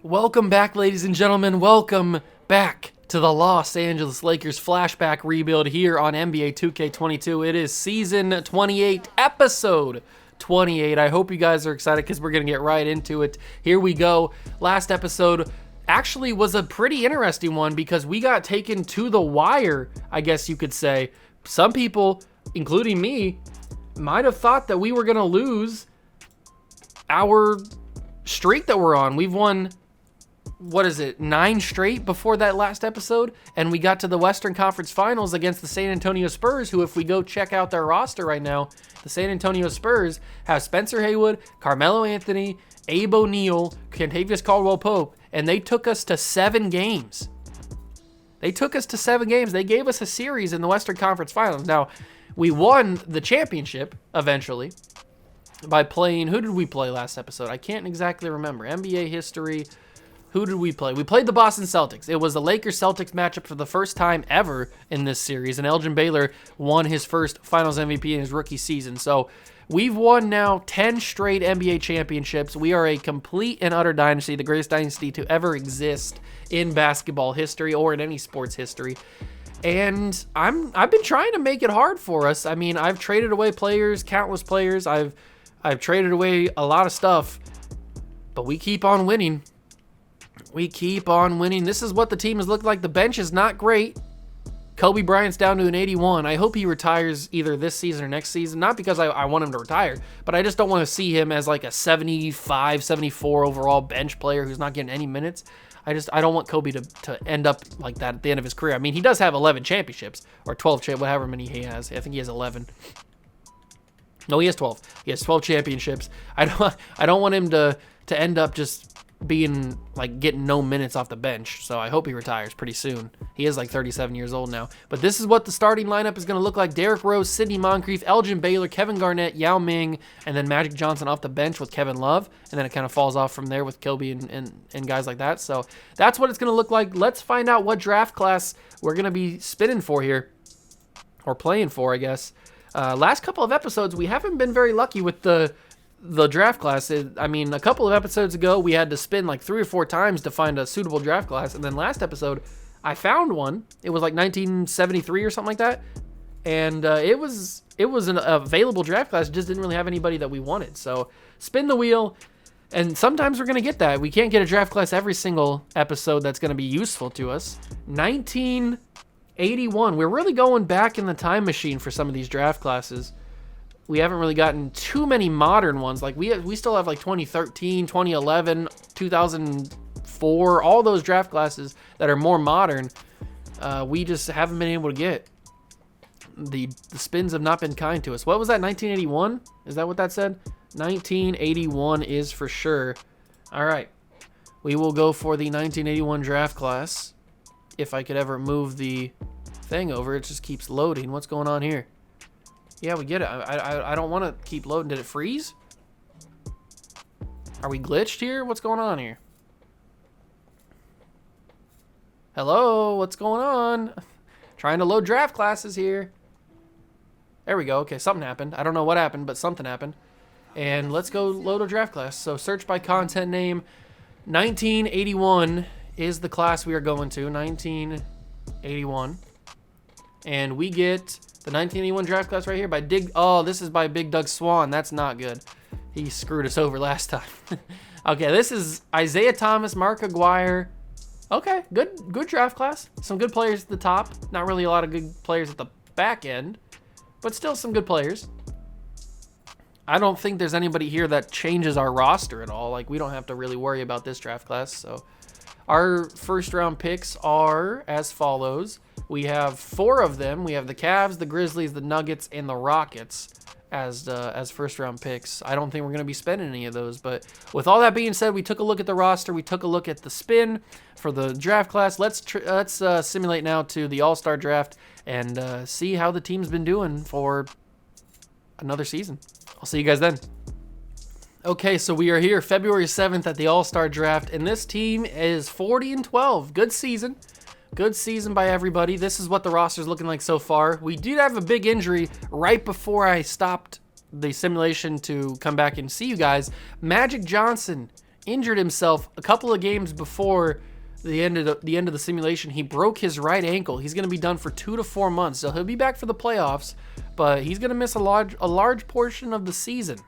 Welcome back, ladies and gentlemen. Welcome back to the Los Angeles Lakers flashback rebuild here on NBA 2K22. It is season 28, episode 28. I hope you guys are excited because we're going to get right into it. Here we go. Last episode actually was a pretty interesting one because we got taken to the wire, I guess you could say. Some people, including me, might have thought that we were going to lose our streak that we're on. We've won, 9 straight before that last episode, and we got to the Western Conference Finals against the San Antonio Spurs, who, if we go check out their roster right now, the San Antonio Spurs have Spencer Haywood, Carmelo Anthony, Abe O'Neal, Kentavious Caldwell-Pope, and they took us to 7 games. They gave us a series in the Western Conference Finals. Now, we won the championship eventually by playing, who did we play last episode? I can't exactly remember. NBA history. Who did we play? We played the Boston Celtics. It was the Lakers-Celtics matchup for the first time ever in this series, and Elgin Baylor won his first Finals MVP in his rookie season. So we've won now 10 straight NBA championships. We are a complete and utter dynasty, the greatest dynasty to ever exist in basketball history or in any sports history. And I've been trying to make it hard for us. I mean, I've traded away players, countless players. I've traded away a lot of stuff, but we keep on winning. This is what the team has looked like. The bench is not great. Kobe Bryant's down to an 81. I hope he retires either this season or next season. Not because I want him to retire, but I just don't want to see him as like a 75, 74 overall bench player who's not getting any minutes. I don't want Kobe to end up like that at the end of his career. I mean, he does have 11 championships, or 12, however many he has. I think he has 11. No, he has 12. He has 12 championships. I don't want him to end up just being like getting no minutes off the bench. So I hope he retires pretty soon. He is like 37 years old now. But this is what the starting lineup is going to look like. Derrick Rose, Sidney Moncrief, Elgin Baylor, Kevin Garnett, Yao Ming, and then Magic Johnson off the bench with Kevin Love. And then it kind of falls off from there with Kobe and guys like that. So that's what it's going to look like. Let's find out what draft class we're going to be spinning for here. Or playing for, I guess. Last couple of episodes, we haven't been very lucky with the draft class. I mean, a couple of episodes ago, we had to spin like 3 or 4 times to find a suitable draft class. And then last episode, I found one. It was like 1973 or something like that. And it was an available draft class. It just didn't really have anybody that we wanted. So spin the wheel. And sometimes we're going to get that. We can't get a draft class every single episode that's going to be useful to us. 1981. We're really going back in the time machine for some of these draft classes. We haven't really gotten too many modern ones. Like we still have like 2013, 2011, 2004, all those draft classes that are more modern. We just haven't been able to get. The spins have not been kind to us. What was that, 1981? Is that what that said? 1981 is for sure. All right. We will go for the 1981 draft class. If I could ever move the thing over, it just keeps loading. What's going on here? Yeah, we get it. I don't want to keep loading. Did it freeze? Are we glitched here? What's going on here? Hello? What's going on? Trying to load draft classes here. There we go. Okay, something happened. I don't know what happened, but something happened. And let's go load a draft class. So search by content name. 1981 is the class we are going to. 1981. And we get the 1981 draft class right here by this is by Big Doug Swan. That's not good. He screwed us over last time. Okay, this is Isaiah Thomas, Mark Aguirre. Okay, good draft class. Some good players at the top. Not really a lot of good players at the back end, but still some good players. I don't think there's anybody here that changes our roster at all. Like, we don't have to really worry about this draft class. So our first round picks are as follows. We have 4 of them. We have the Cavs, the Grizzlies, the Nuggets, and the Rockets as first round picks. I don't think we're going to be spending any of those. But with all that being said, we took a look at the roster. We took a look at the spin for the draft class. Let's simulate now to the All-Star draft and see how the team's been doing for another season. I'll see you guys then. Okay, so we are here February 7th at the All-Star draft, and this team is 40-12. Good season. Good season by everybody. This is what the roster's looking like so far. We did have a big injury right before I stopped the simulation to come back and see you guys. Magic Johnson injured himself a couple of games before the end of the simulation. He broke his right ankle. He's going to be done for 2 to 4 months. So he'll be back for the playoffs, but he's going to miss a large portion of the season.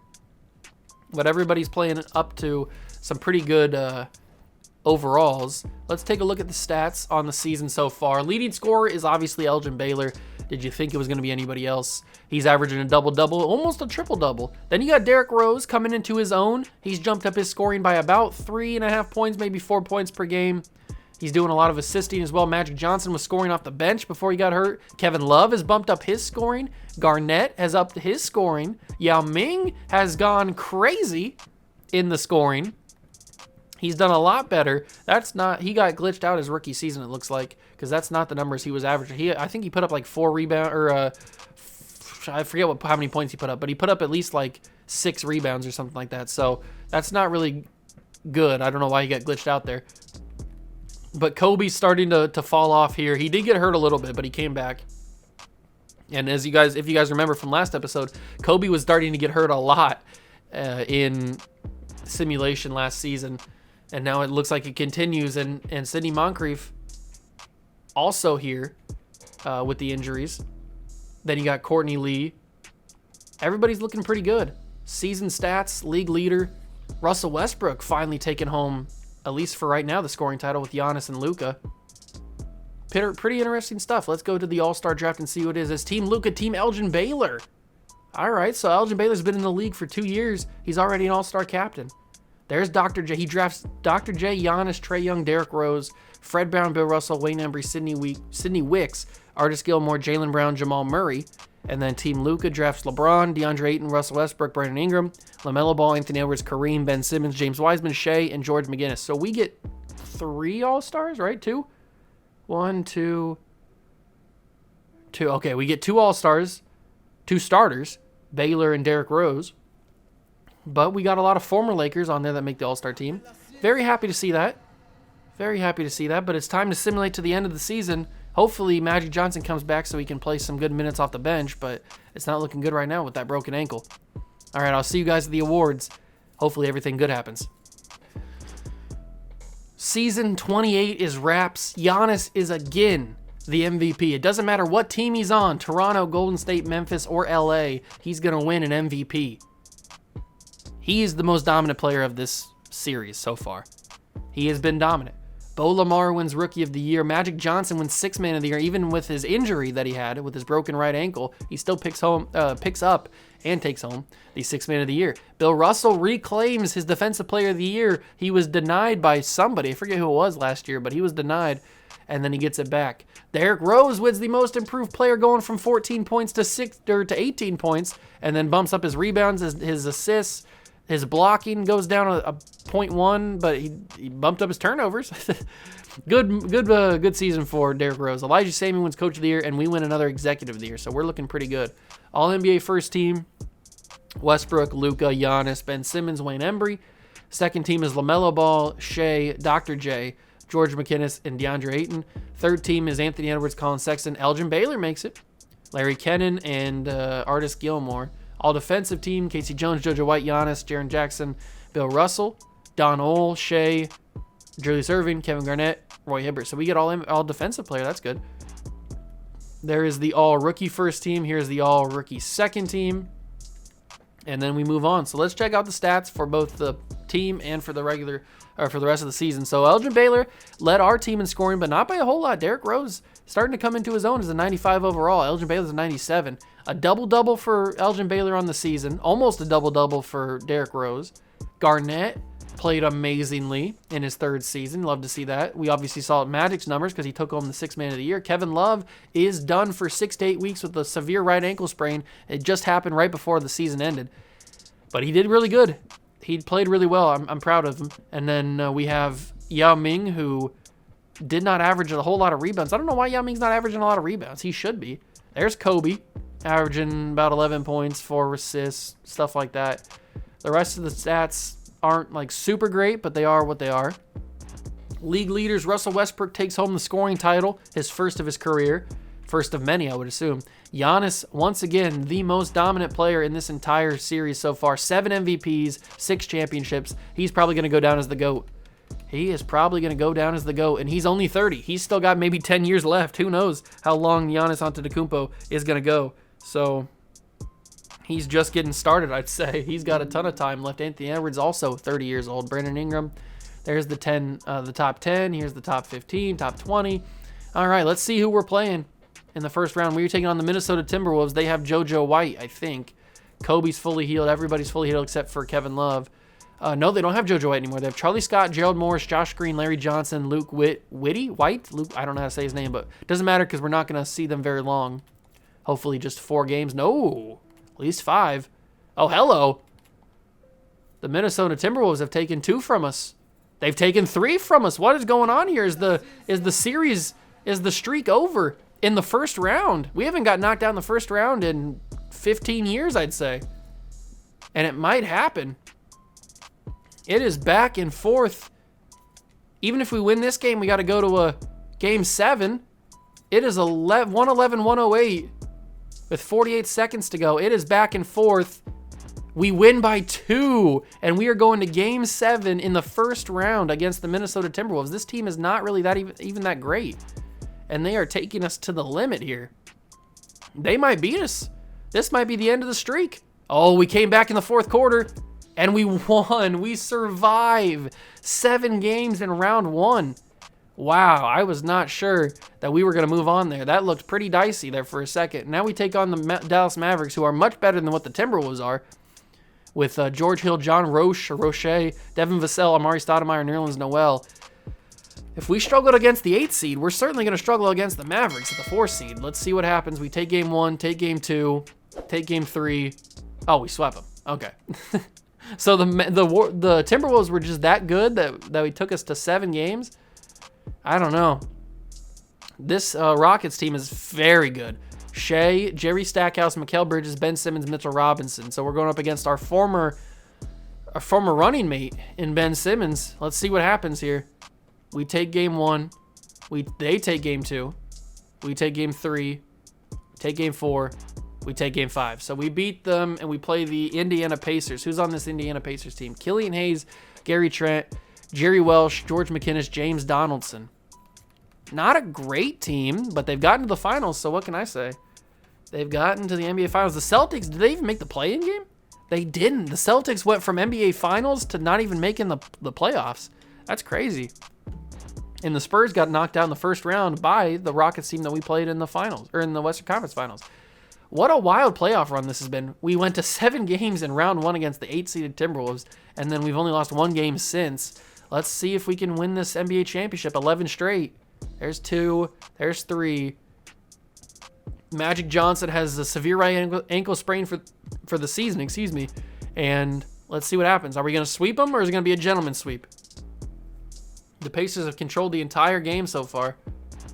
But everybody's playing up to some pretty good overalls. Let's take a look at the stats on the season so far. Leading scorer is obviously Elgin Baylor. Did you think it was going to be anybody else? He's averaging a double-double, almost a triple-double. Then you got Derrick Rose coming into his own. He's jumped up his scoring by about 3.5 points, maybe 4 points per game. He's doing a lot of assisting as well. Magic Johnson was scoring off the bench before he got hurt. Kevin Love has bumped up his scoring. Garnett has upped his scoring. Yao Ming has gone crazy in the scoring. He's done a lot better. He got glitched out his rookie season, it looks like, because that's not the numbers he was averaging. I think he put up like 4 rebounds, or I forget how many points he put up, but he put up at least like 6 rebounds or something like that. So that's not really good. I don't know why he got glitched out there. But Kobe's starting to fall off here. He did get hurt a little bit, but he came back. And if you guys remember from last episode, Kobe was starting to get hurt a lot in simulation last season. And now it looks like it continues. And Sidney Moncrief also here with the injuries. Then you got Courtney Lee. Everybody's looking pretty good. Season stats, league leader. Russell Westbrook finally taking home, at least for right now, the scoring title with Giannis and Luka. Pretty interesting stuff. Let's go to the All-Star draft and see who it is. It's Team Luka, Team Elgin Baylor. All right, so Elgin Baylor's been in the league for 2 years. He's already an All-Star captain. There's Dr. J. He drafts Dr. J, Giannis, Trae Young, Derrick Rose, Fred Brown, Bill Russell, Wayne Embry, Sidney Wicks, Artis Gilmore, Jaylen Brown, Jamal Murray. And then Team Luka drafts LeBron, DeAndre Ayton, Russell Westbrook, Brandon Ingram, LaMelo Ball, Anthony Edwards, Kareem, Ben Simmons, James Wiseman, Shea, and George McGinnis. So we get 3 All-Stars, right? 2? 1, 2. Okay, we get 2 All-Stars, 2 starters, Baylor and Derrick Rose. But we got a lot of former Lakers on there that make the All-Star team. Very happy to see that. Very happy to see that. But it's time to simulate to the end of the season. Hopefully Magic Johnson comes back so he can play some good minutes off the bench. But it's not looking good right now with that broken ankle. All right, I'll see you guys at the awards. Hopefully everything good happens. Season 28 is wraps. Giannis is again the MVP. It doesn't matter what team he's on, Toronto, Golden State, Memphis, or LA, he's going to win an MVP. He is the most dominant player of this series so far. He has been dominant. Bo Lamar wins Rookie of the Year. Magic Johnson wins Sixth Man of the Year. Even with his injury that he had with his broken right ankle, he still picks up and takes home the Sixth Man of the Year. Bill Russell reclaims his Defensive Player of the Year. He was denied by somebody. I forget who it was last year, but he was denied, and then he gets it back. Derrick Rose wins the Most Improved Player, going from 14 points to 18 points, and then bumps up his rebounds, his assists. His blocking goes down a 0.1, but he bumped up his turnovers. Good season for Derrick Rose. Elijah Sammy wins Coach of the Year, and we win another Executive of the Year, so we're looking pretty good. All-NBA first team, Westbrook, Luka, Giannis, Ben Simmons, Wayne Embry. Second team is LaMelo Ball, Shea, Dr. J, George McGinnis, and DeAndre Ayton. Third team is Anthony Edwards, Colin Sexton. Elgin Baylor makes it. Larry Kennan and Artis Gilmore. All defensive team, Casey Jones, JoJo White, Giannis, Jaren Jackson, Bill Russell, Don Ole, Shea, Julius Erving, Kevin Garnett, Roy Hibbert. So we get all defensive player. That's good. There is the all rookie first team. Here's the all rookie second team. And then we move on. So let's check out the stats for both the team and for the for the rest of the season. So Elgin Baylor led our team in scoring, but not by a whole lot. Derrick Rose starting to come into his own as a 95 overall. Elgin Baylor's a 97. A double-double for Elgin Baylor on the season. Almost a double-double for Derrick Rose. Garnett played amazingly in his third season. Love to see that. We obviously saw Magic's numbers because he took home the Sixth Man of the Year. Kevin Love is done for 6 to 8 weeks with a severe right ankle sprain. It just happened right before the season ended. But he did really good. He played really well. I'm proud of him. And then we have Yao Ming, who did not average a whole lot of rebounds. I don't know why Yao Ming's not averaging a lot of rebounds. He should be. There's Kobe, averaging about 11 points, 4 assists, stuff like that. The rest of the stats aren't like super great, but they are what they are. League leaders, Russell Westbrook takes home the scoring title, his first of his career. First of many, I would assume. Giannis, once again, the most dominant player in this entire series so far. 7 MVPs, 6 championships. He's probably going to go down as the GOAT. He is probably going to go down as the GOAT, and he's only 30. He's still got maybe 10 years left. Who knows how long Giannis Antetokounmpo is going to go. So he's just getting started, I'd say. He's got a ton of time left. Anthony Edwards, also 30 years old. Brandon Ingram, there's the top 10. Here's the top 15, top 20. All right, let's see who we're playing in the first round. We were taking on the Minnesota Timberwolves. They have JoJo White, I think. Kobe's fully healed. Everybody's fully healed except for Kevin Love. No, they don't have JoJo White anymore. They have Charlie Scott, Gerald Morris, Josh Green, Larry Johnson, Luke White? Luke, I don't know how to say his name, but it doesn't matter because we're not going to see them very long. Hopefully just 4 games. No, at least 5. Oh, hello. The Minnesota Timberwolves have taken 2 from us. They've taken 3 from us. What is going on here? Is the streak over in the first round? We haven't got knocked out in the first round in 15 years, I'd say. And it might happen. It is back and forth. Even if we win this game, we got to go to a game 7. It is 111-108 with 48 seconds to go. It is back and forth. We win by 2, and we are going to game 7 in the first round against the Minnesota Timberwolves. This team is not really that even that great, and they are taking us to the limit here. They might beat us. This might be the end of the streak. Oh, we came back in the fourth quarter. And we won. We survive 7 games in round 1. Wow, I was not sure that we were going to move on there. That looked pretty dicey there for a second. Now we take on the Dallas Mavericks, who are much better than what the Timberwolves are, with George Hill, John Roche, Devin Vassell, Amari Stoudemire, Nerlens Noel. If we struggled against the 8th seed, we're certainly going to struggle against the Mavericks at the 4th seed. Let's see what happens. We take game 1, take game 2, take game 3. Oh, we swept them. Okay. So the Timberwolves were just that good that we took us to 7 games? I don't know. This Rockets team is very good. Shea, Jerry Stackhouse, Mikal Bridges, Ben Simmons, Mitchell Robinson. So we're going up against our former running mate in Ben Simmons. Let's see what happens here. We take game 1. They take game 2. We take game 3. Take game 4. We take game 5. So we beat them, and we play the Indiana Pacers. Who's on this Indiana Pacers team? Killian Hayes, Gary Trent, Jerry Welsh, George McInnes, James Donaldson. Not a great team, but they've gotten to the finals, so what can I say? They've gotten to the NBA Finals. The Celtics, did they even make the play-in game? They didn't. The Celtics went from NBA Finals to not even making the playoffs. That's crazy. And the Spurs got knocked out in the first round by the Rockets team that we played in the finals, or in the Western Conference Finals. What a wild playoff run this has been. We went to 7 games in round 1 against the 8-seeded Timberwolves, and then we've only lost 1 game since. Let's see if we can win this NBA championship. 11 straight. There's 2. There's 3. Magic Johnson has a severe right ankle sprain for the season, and let's see what happens. Are we going to sweep them, or is it going to be a gentleman's sweep? The Pacers have controlled the entire game so far,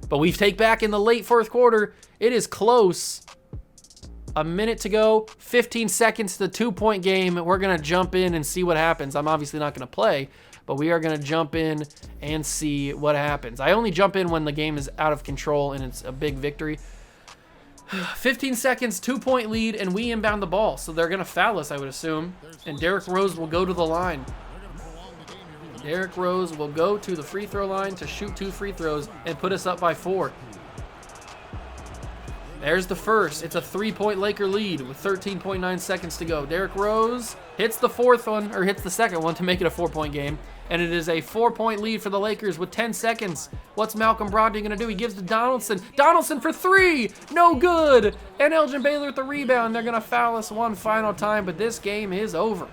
but we take back in the late fourth quarter. It is close. A minute to go, 15 seconds to the 2-point game. We're going to jump in and see what happens. I'm obviously not going to play, but we are going to jump in and see what happens. I only jump in when the game is out of control and it's a big victory. 15 seconds, 2-point lead, and we inbound the ball. So they're going to foul us, I would assume. And Derrick Rose will go to the line. Derrick Rose will go to the free throw line to shoot 2 free throws and put us up by 4. There's the first. It's a 3-point Laker lead with 13.9 seconds to go. Derrick Rose hits the second one to make it a 4-point game. And it is a 4-point lead for the Lakers with 10 seconds. What's Malcolm Brogdon going to do? He gives to Donaldson. Donaldson for 3. No good. And Elgin Baylor with the rebound. They're going to foul us one final time, but this game is over.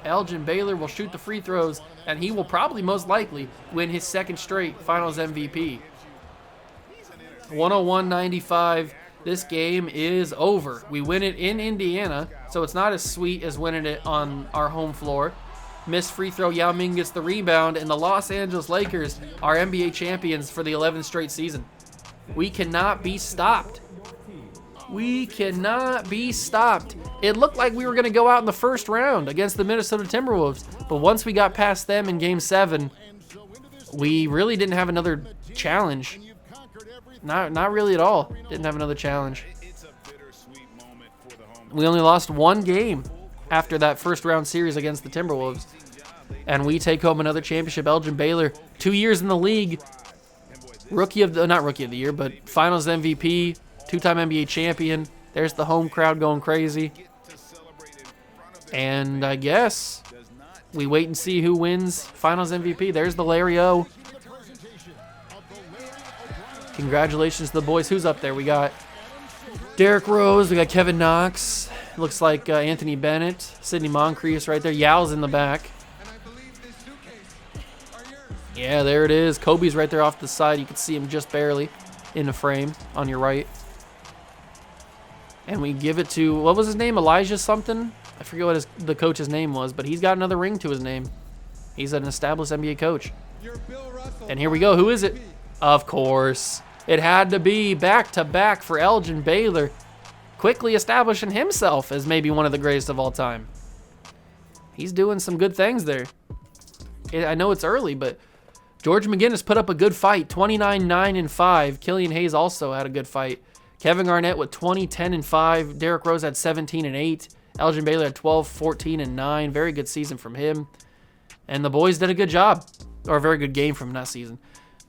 Elgin Baylor will shoot the free throws, and he will probably most likely win his second straight Finals MVP. 101-95. This game is over. We win it in Indiana, so it's not as sweet as winning it on our home floor. Missed free throw, Yao Ming gets the rebound, and the Los Angeles Lakers are NBA champions for the 11th straight season. We cannot be stopped. We cannot be stopped. It looked like we were going to go out in the first round against the Minnesota Timberwolves, but once we got past them in Game 7, we really didn't have another challenge. Not really at all. Didn't have another challenge. We only lost one game after that first round series against the Timberwolves. And we take home another championship. Elgin Baylor, 2 years in the league. Not rookie of the year, but finals MVP, two-time NBA champion. There's the home crowd going crazy. And I guess we wait and see who wins finals MVP. There's the Larry O. Congratulations to the boys. Who's up there? We got Derrick Rose. We got Kevin Knox. Looks like Anthony Bennett. Sidney Moncrief right there. Yow's in the back. Yeah, there it is. Kobe's right there off the side. You can see him just barely in the frame on your right. And we give it to, what was his name? Elijah something? I forget what the coach's name was, but he's got another ring to his name. He's an established NBA coach. And here we go. Who is it? Of course. It had to be back-to-back for Elgin Baylor, quickly establishing himself as maybe one of the greatest of all time. He's doing some good things there. I know it's early, but George McGinnis put up a good fight, 29, 9, and 5. Killian Hayes also had a good fight. Kevin Garnett with 20, 10, and 5. Derrick Rose had 17 and 8. Elgin Baylor had 12, 14, and 9. Very good season from him. And the boys did a good job. Or a very good game from that season.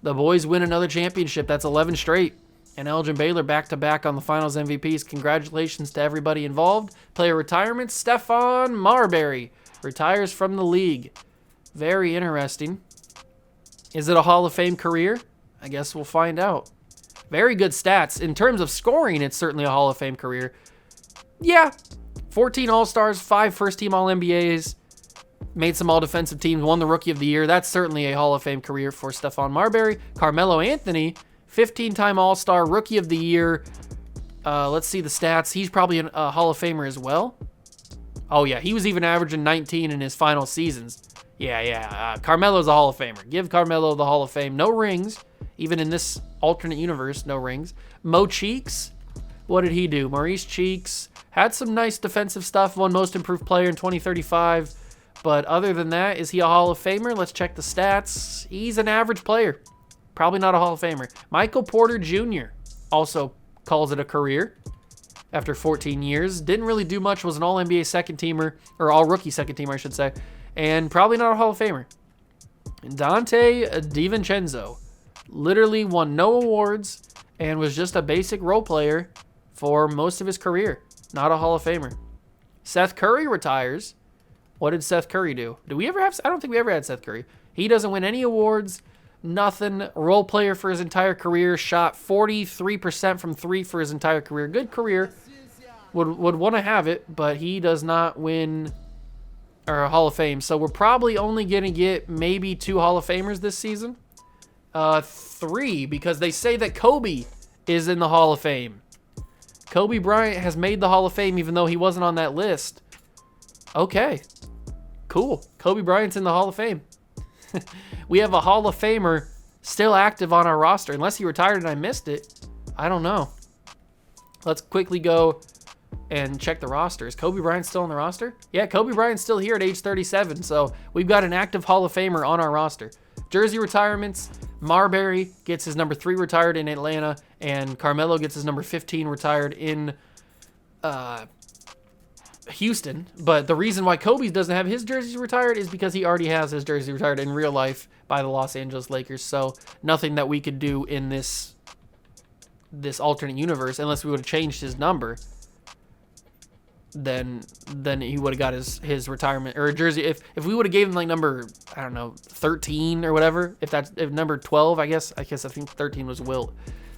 The boys win another championship. That's 11 straight. And Elgin Baylor back-to-back on the finals MVPs. Congratulations to everybody involved. Player retirement, Stephon Marbury retires from the league. Very interesting. Is it a Hall of Fame career? I guess we'll find out. Very good stats. In terms of scoring, it's certainly a Hall of Fame career. Yeah. 14 All-Stars, 5 first-team All-NBAs, made some All-Defensive teams, won the Rookie of the Year. That's certainly a Hall of Fame career for Stephon Marbury. Carmelo Anthony, 15-time All-Star, Rookie of the Year. Let's see the stats. He's probably a Hall of Famer as well. Oh, yeah. He was even averaging 19 in his final seasons. Yeah. Carmelo's a Hall of Famer. Give Carmelo the Hall of Fame. No rings. Even in this alternate universe, no rings. Mo Cheeks. What did he do? Maurice Cheeks had some nice defensive stuff. Won Most Improved Player in 2035. But other than that, is he a Hall of Famer? Let's check the stats. He's an average player. Probably not a Hall of Famer. Michael Porter Jr. also calls it a career after 14 years. Didn't really do much. Was an All-NBA second-teamer, or All-Rookie second-teamer, I should say. And probably not a Hall of Famer. Dante DiVincenzo literally won no awards and was just a basic role player for most of his career. Not a Hall of Famer. Seth Curry retires. What did Seth Curry do? Did we ever have? I don't think we ever had Seth Curry. He doesn't win any awards. Nothing. Role player for his entire career. Shot 43% from 3 for his entire career. Good career. Would want to have it, but he does not win or Hall of Fame. So we're probably only going to get maybe 2 Hall of Famers this season. 3, because they say that Kobe is in the Hall of Fame. Kobe Bryant has made the Hall of Fame even though he wasn't on that list. Okay. Cool. Kobe Bryant's in the Hall of Fame. We have a Hall of Famer still active on our roster. Unless he retired and I missed it. I don't know. Let's quickly go and check the roster. Is Kobe Bryant still on the roster? Yeah, Kobe Bryant's still here at age 37. So we've got an active Hall of Famer on our roster. Jersey retirements. Marbury gets his number 3 retired in Atlanta. And Carmelo gets his number 15 retired in Houston. But the reason why Kobe doesn't have his jersey retired is because he already has his jersey retired in real life by the Los Angeles Lakers. So nothing that we could do in this alternate universe unless we would have changed his number. Then he would have got his retirement or a jersey. If we would have gave him like number, I don't know, 13 or whatever, if number 12, I think 13 was Wilt.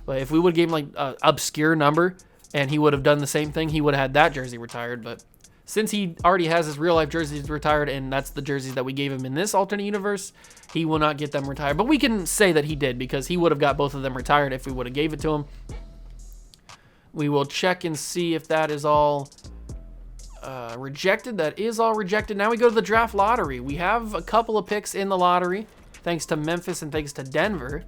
But if we would have gave him like an obscure number and he would have done the same thing, he would have had that jersey retired. But since he already has his real life jerseys retired and that's the jerseys that we gave him in this alternate universe, he will not get them retired. But we can say that he did because he would have got both of them retired if we would have gave it to him. We will check and see if that is all rejected. That is all rejected. Now we go to the draft lottery. We have a couple of picks in the lottery, thanks to Memphis and thanks to Denver.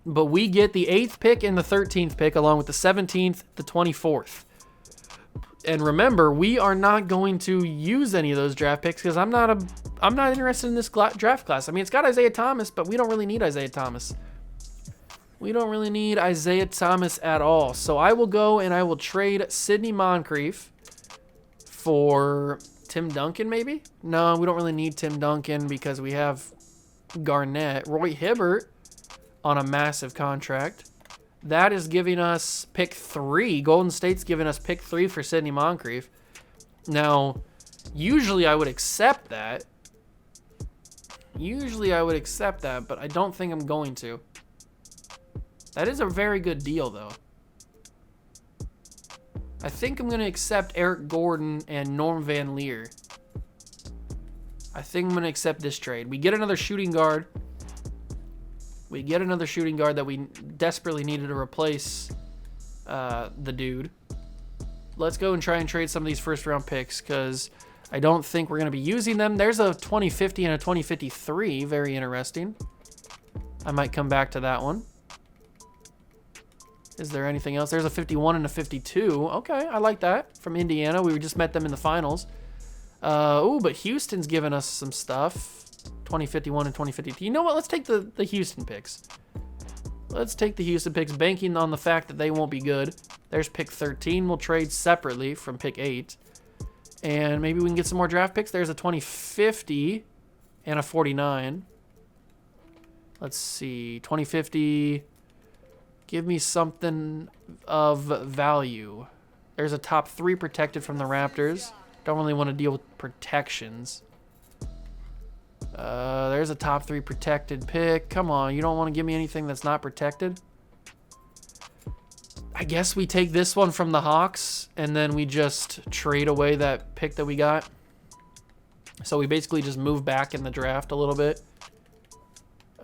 But we get the 8th pick and the 13th pick, along with the 17th, the 24th. And remember, we are not going to use any of those draft picks because I'm not interested in this draft class. I mean, it's got Isaiah Thomas, but we don't really need Isaiah Thomas. We don't really need Isaiah Thomas at all. So I will go and I will trade Sidney Moncrief for Tim Duncan, maybe? No, we don't really need Tim Duncan because we have Garnett. Roy Hibbert on a massive contract. That is giving us pick 3. Golden State's giving us pick 3 for Sidney Moncrief. Now, usually I would accept that. But I don't think I'm going to. That is a very good deal, though. I think I'm going to accept Eric Gordon and Norm Van Leer. I think I'm going to accept this trade. We get another shooting guard. That we desperately needed to replace the dude. Let's go and try and trade some of these first-round picks because I don't think we're going to be using them. There's a 2050 and a 2053. Very interesting. I might come back to that one. Is there anything else? There's a 51 and a 52. Okay, I like that. From Indiana. We just met them in the finals. But Houston's given us some stuff. 2051 and 2052. You know what? Let's take the Houston picks. Banking on the fact that they won't be good. There's pick 13. We'll trade separately from pick 8. And maybe we can get some more draft picks. There's a 2050 and a 49. Let's see. 2050. Give me something of value. There's a top 3 protected from the Raptors. Don't really want to deal with protections. There's a top 3 protected pick. Come on, you don't want to give me anything that's not protected? I guess we take this one from the Hawks, and then we just trade away that pick that we got. So we basically just move back in the draft a little bit.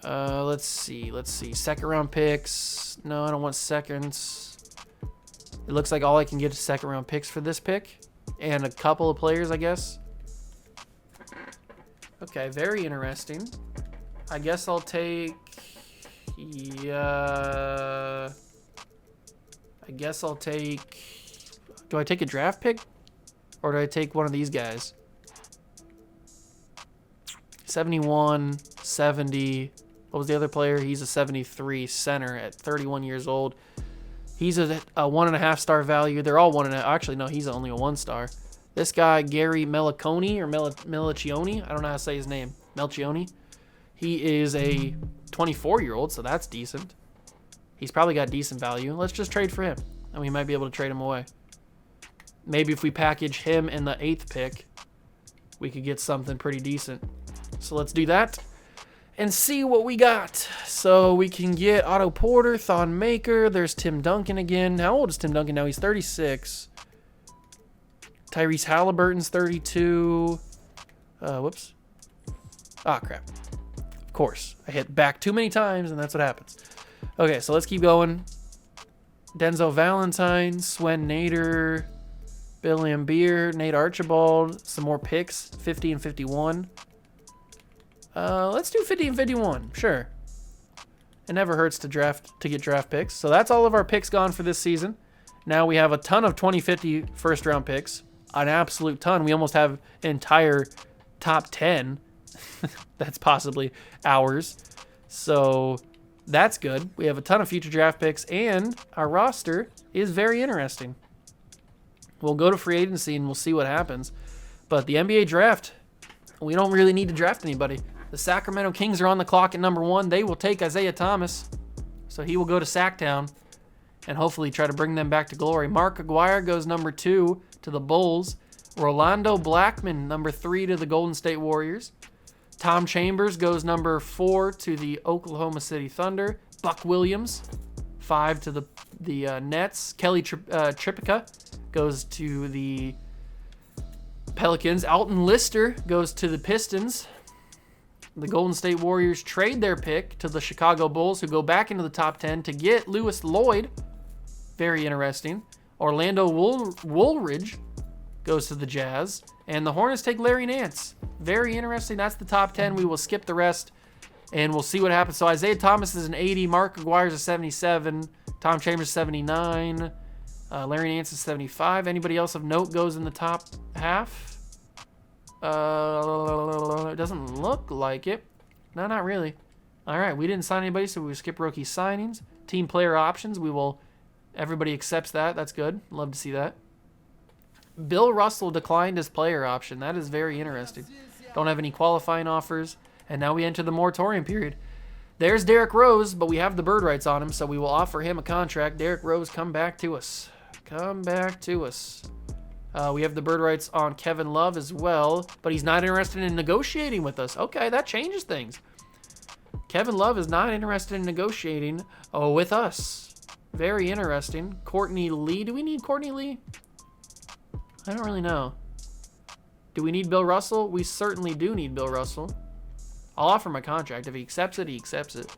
Let's see. Second round picks. No, I don't want seconds. It looks like all I can get is second round picks for this pick. And a couple of players, I guess. Okay, very interesting. I guess I'll take... Yeah... I guess I'll take... Do I take a draft pick? Or do I take one of these guys? 71, 70... What was the other player? He's a 73 center at 31 years old. He's a 1.5 star value. They're all 1.5. Actually, no, he's only a 1 star. This guy, Gary Melchioni, or Melchioni, I don't know how to say his name. Melchioni. He is a 24-year-old, so that's decent. He's probably got decent value. Let's just trade for him, and we might be able to trade him away. Maybe if we package him in the 8th pick, we could get something pretty decent. So let's do that and see what we got. So we can get Otto Porter, Thon Maker. There's Tim Duncan again. How old is Tim Duncan now? He's 36. Tyrese Halliburton's 32. Whoops. Ah, crap. Of course. I hit back too many times, and that's what happens. Okay, so let's keep going. Denzel Valentine, Swen Nader, Bill Laimbeer, Nate Archibald. Some more picks, 50 and 51. Let's do 50 and 51. Sure. It never hurts to get draft picks. So that's all of our picks gone for this season. Now we have a ton of 2050 first round picks. An absolute ton. We almost have an entire top 10. That's possibly ours. So that's good. We have a ton of future draft picks, and our roster is very interesting. We'll go to free agency and we'll see what happens. But the NBA draft, we don't really need to draft anybody. The Sacramento Kings are on the clock at number 1. They will take Isaiah Thomas. So he will go to Sacktown and hopefully try to bring them back to glory. Mark Aguirre goes number 2 to the Bulls. Rolando Blackman, number 3 to the Golden State Warriors. Tom Chambers goes number 4 to the Oklahoma City Thunder. Buck Williams, 5 to the Nets. Kelly Tripica goes to the Pelicans. Alton Lister goes to the Pistons. The Golden State Warriors trade their pick to the Chicago Bulls, who go back into the top 10 to get Lewis Lloyd. Very interesting. Orlando Woolridge goes to the Jazz. And the Hornets take Larry Nance. Very interesting. That's the top 10. We will skip the rest, and we'll see what happens. So Isaiah Thomas is an 80. Mark Aguirre's a 77. Tom Chambers 79. Larry Nance is 75. Anybody else of note goes in the top half? It doesn't look like it. No, not really. All right, we didn't sign anybody, so we skip rookie signings. team player options. Everybody accepts that. That's good. Love to see that. Bill Russell declined his player option. That is very interesting. Don't have any qualifying offers. And now we enter the moratorium period. There's Derrick Rose, but we have the bird rights on him, so we will offer him a contract. Derrick Rose, come back to us. Come back to us. We have the bird rights on Kevin Love as well, but he's not interested in negotiating with us. Okay, that changes things. Kevin Love is not interested in negotiating with us. Very interesting. Courtney Lee. Do we need Courtney Lee? I don't really know. Do we need Bill Russell? We certainly do need Bill Russell. I'll offer him a contract. If he accepts it, he accepts it.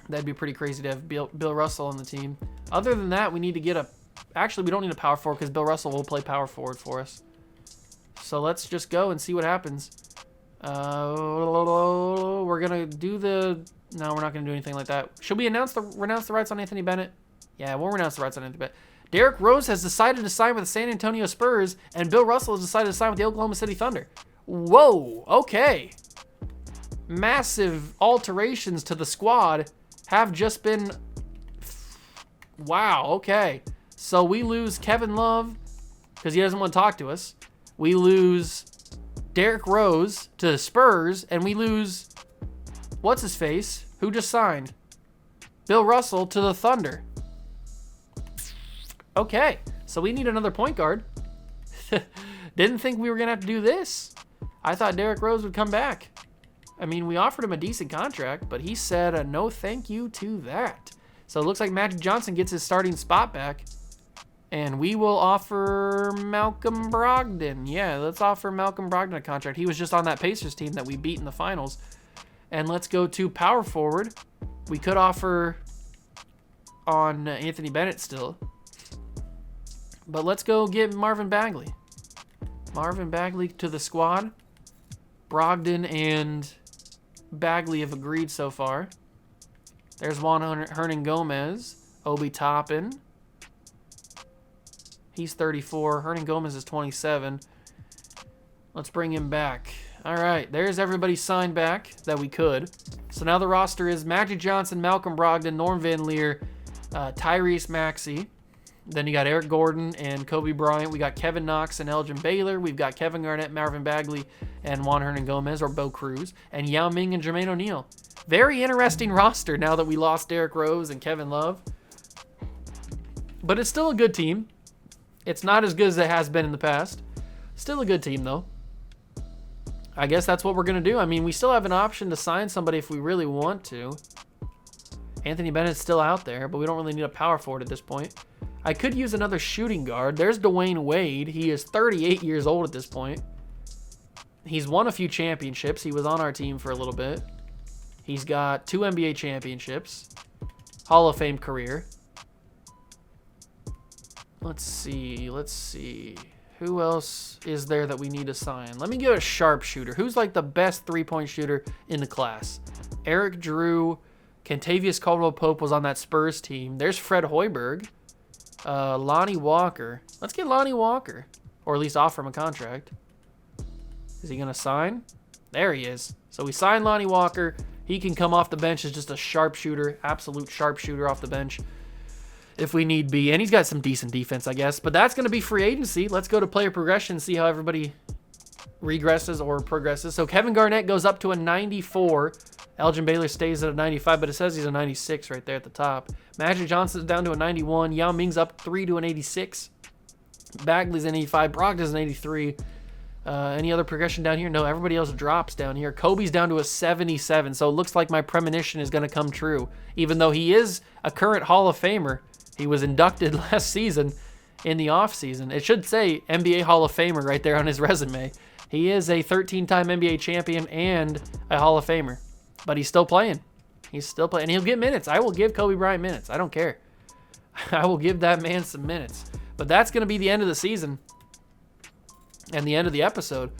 That'd be pretty crazy to have Bill Russell on the team. Other than that, we need to get a... Actually, we don't need a power forward because Bill Russell will play power forward for us. So let's just go and see what happens. We're going to do the... No, we're not going to do anything like that. Should we renounce the rights on Anthony Bennett? Yeah, we'll renounce the rights on Anthony Bennett. Derrick Rose has decided to sign with the San Antonio Spurs, and Bill Russell has decided to sign with the Oklahoma City Thunder. Whoa, okay. Massive alterations to the squad have just been... Wow, okay. So we lose Kevin Love because he doesn't want to talk to us. We lose Derrick Rose to the Spurs, and we lose... What's-his-face? Who just signed? Bill Russell to the Thunder. Okay, so we need another point guard. Didn't think we were going to have to do this. I thought Derrick Rose would come back. I mean, we offered him a decent contract, but he said no thank you to that. So it looks like Magic Johnson gets his starting spot back. And we will offer Malcolm Brogdon. Yeah, let's offer Malcolm Brogdon a contract. He was just on that Pacers team that we beat in the finals. And let's go to power forward. We could offer on Anthony Bennett still. But let's go get Marvin Bagley. Marvin Bagley to the squad. Brogdon and Bagley have agreed so far. There's Juan Hernangomez. Obi Toppin. He's 34. Hernangomez is 27. Let's bring him back. All right, there's everybody signed back that we could. So now the roster is Magic Johnson, Malcolm Brogdon, Norm Van Leer, Tyrese Maxey. Then you got Eric Gordon and Kobe Bryant. We got Kevin Knox and Elgin Baylor. We've got Kevin Garnett, Marvin Bagley, and Juan Hernangomez, or Bo Cruz, and Yao Ming and Jermaine O'Neal. Very interesting roster now that we lost Derrick Rose and Kevin Love. But it's still a good team. It's not as good as it has been in the past. Still a good team, though. I guess that's what we're going to do. I mean, we still have an option to sign somebody if we really want to. Anthony Bennett's still out there, but we don't really need a power forward at this point. I could use another shooting guard. There's Dwayne Wade. He is 38 years old at this point. He's won a few championships. He was on our team for a little bit. He's got 2 NBA championships. Hall of Fame career. Let's see. Who else is there that we need to sign? Let me get a sharpshooter. Who's like the best three-point shooter in the class? Eric Drew. Kentavious Caldwell-Pope was on that Spurs team. There's Fred Hoiberg. Lonnie Walker. Let's get Lonnie Walker. Or at least offer him a contract. Is he going to sign? There he is. So we signed Lonnie Walker. He can come off the bench as just a sharpshooter. Absolute sharpshooter off the bench if we need be. And he's got some decent defense, I guess. But that's going to be free agency. Let's go to player progression and see how everybody regresses or progresses. So Kevin Garnett goes up to a 94. Elgin Baylor stays at a 95, but it says he's a 96 right there at the top. Magic Johnson's down to a 91. Yao Ming's up 3 to an 86. Bagley's an 85. Brogdon's an 83. Any other progression down here? No, everybody else drops down here. Kobe's down to a 77, so it looks like my premonition is going to come true. Even though he is a current Hall of Famer, he was inducted last season in the offseason. It should say NBA Hall of Famer right there on his resume. He is a 13-time NBA champion and a Hall of Famer. But he's still playing. He's still playing. And he'll get minutes. I will give Kobe Bryant minutes. I don't care. I will give that man some minutes. But that's going to be the end of the season and the end of the episode.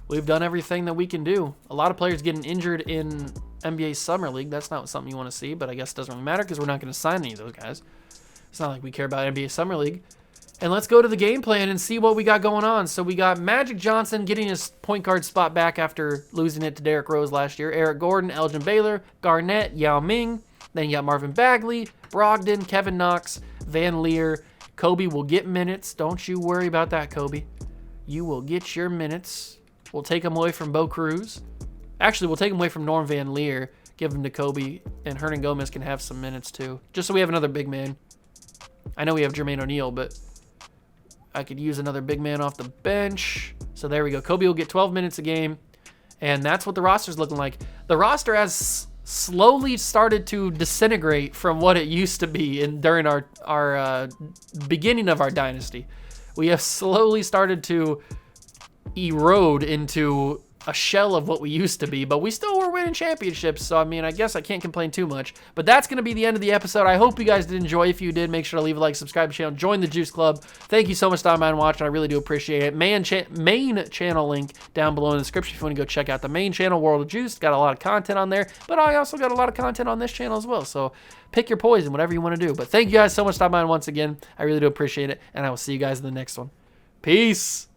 We've done everything that we can do. A lot of players getting injured in NBA Summer League. That's not something you want to see, but I guess it doesn't really matter because we're not going to sign any of those guys. It's not like we care about NBA Summer League. And let's go to the game plan and see what we got going on. So we got Magic Johnson getting his point guard spot back after losing it to Derrick Rose last year. Eric Gordon, Elgin Baylor, Garnett, Yao Ming. Then you got Marvin Bagley, Brogdon, Kevin Knox, Van Leer. Kobe will get minutes. Don't you worry about that, Kobe. You will get your minutes. We'll take him away from Bo Cruz. Actually, we'll take him away from Norm Van Leer, give him to Kobe, and Hernan Gomez can have some minutes too. Just so we have another big man. I know we have Jermaine O'Neal, but I could use another big man off the bench. So there we go. Kobe will get 12 minutes a game, and that's what the roster's looking like. The roster has slowly started to disintegrate from what it used to be during our beginning of our dynasty. We have slowly started to erode into a shell of what we used to be, but we still were winning championships, so I mean, I guess I can't complain too much. But that's going to be the end of the episode. I hope you guys did enjoy. If you did, make sure to leave a like, subscribe to the channel, join the Juice Club. Thank you so much for stopping by and watching. I really do appreciate it. Main channel link down below in the description if you want to go check out the main channel, World of Juice. Got a lot of content on there, but I also got a lot of content on this channel as well, so pick your poison, whatever you want to do. But thank you guys so much for stopping by once again. I really do appreciate it, and I will see you guys in the next one. Peace!